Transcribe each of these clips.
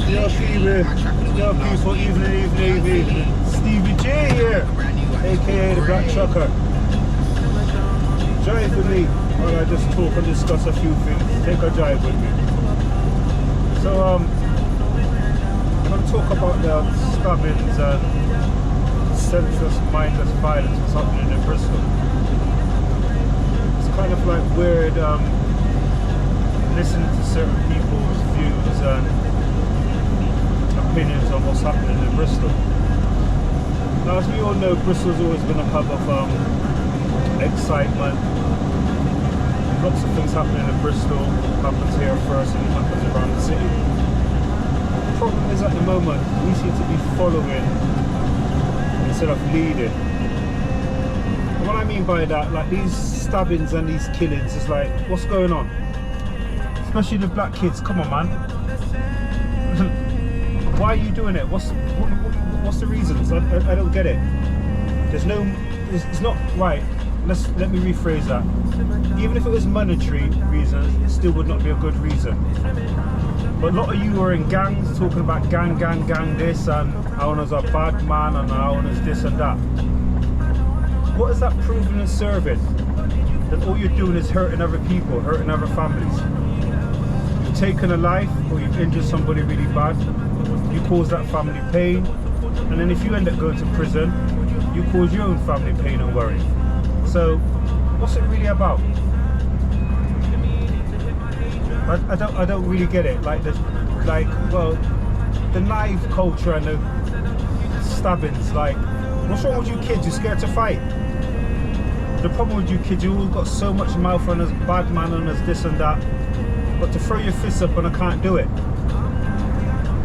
Yo, Stevie. Yo, peaceful evening. Stevie J here, aka the Black Trucker. Drive with me while I just talk and discuss a few things. Take a drive with me. So, I'm going to talk about the stabbings and senseless, mindless violence that's happening in Bristol. It's kind of like weird listening to certain people's views and opinions on what's happening in Bristol. Now, as we all know, Bristol's always been a hub of excitement. Lots of things happening in Bristol happens here first and it happens around the city. The problem is, at the moment, we seem to be following instead of leading. And what I mean by that, like these stabbings and these killings, is like, what's going on? Especially the black kids. Come on, man. Why are you doing it? What's the reasons? I don't get it. It's not right. Let me rephrase that. Even if it was monetary reasons, it still would not be a good reason. But a lot of you are in gangs talking about gang this, and owners are bad man, and owners this and that. What is that proving and serving? That all you're doing is hurting other people, hurting other families. You've taken a life, or you've injured somebody really bad. You cause that family pain, and then if you end up going to prison, you cause your own family pain and worry. So, what's it really about? I don't really get it. Well, the knife culture and the stabbings. Like, what's wrong with you kids? You're scared to fight. The problem with you kids, you all got so much mouth on us, bad man on us, this and that. But to throw your fists up and I can't do it.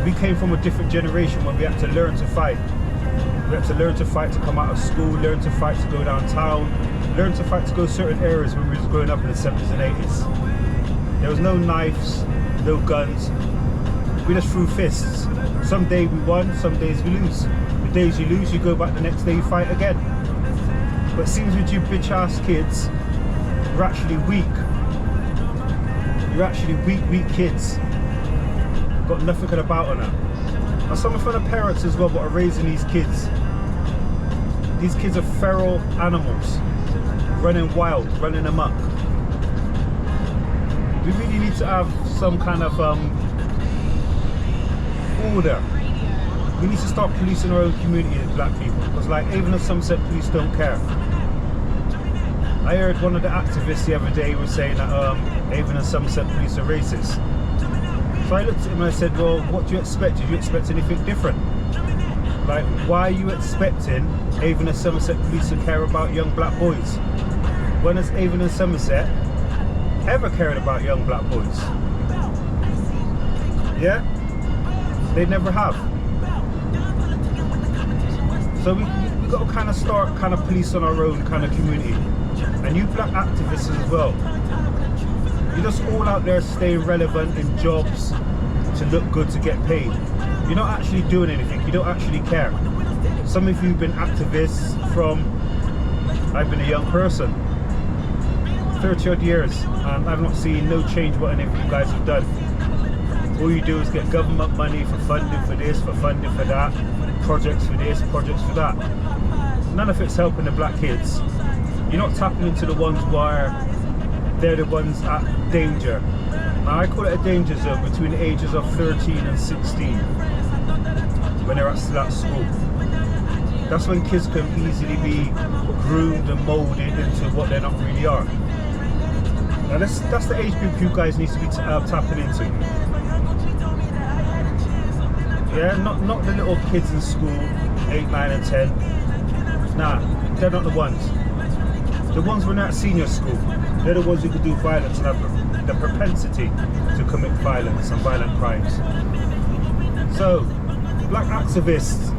We came from a different generation when we had to learn to fight. We had to learn to fight to come out of school, learn to fight to go downtown, learn to fight to go certain areas when we was growing up in the 70s and 80s. There was no knives, no guns. We just threw fists. Some days we won, some days we lose. The days you lose, you go back the next day, you fight again. But it seems with you bitch ass kids, you're actually weak. You're actually weak kids. Got nothing about on them. And some of the parents as well, but are raising these kids. These kids are feral animals, running wild, running amok. We really need to have some kind of order. We need to start policing our own community as black people, because like even the Somerset police don't care. I heard one of the activists the other day was saying that even the Somerset police are racist. So I looked at him and I said, well, what do you expect? Did you expect anything different? Like, why are you expecting Avon and Somerset police to care about young black boys? When has Avon and Somerset ever cared about young black boys? Yeah? They never have. So we got to kind of start kind of policing our own kind of community. And you black activists as well. You're just all out there staying relevant in jobs to look good, to get paid. You're not actually doing anything. You don't actually care. Some of you have been activists from, I've been a young person, 30 odd years, and I've not seen no change what any of you guys have done. All you do is get government money for funding for this, for funding for that, projects for this, projects for that. None of it's helping the black kids. You're not tapping into the ones where they're the ones at danger. Now I call it a danger zone between the ages of 13 and 16 when they're still at school. That's when kids can easily be groomed and molded into what they not really are. Now that's the age group you guys need to be tapping into. Yeah, not the little kids in school, 8, 9 and 10. Nah, they're not the ones. The ones when they're at senior school, they're the ones who could do violence and have the propensity to commit violence and violent crimes. So, black activists,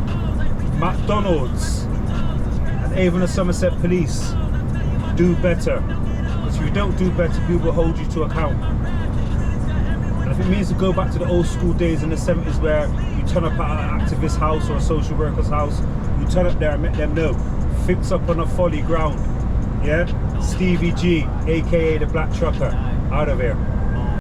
McDonald's, and even the Somerset police, do better. Because if you don't do better, people will hold you to account. And if it means to go back to the old school days in the 70s where you turn up at an activist house or a social worker's house, you turn up there and let them know, fix up on a folly ground. Yeah, Stevie G, aka the Black Trucker, out of here.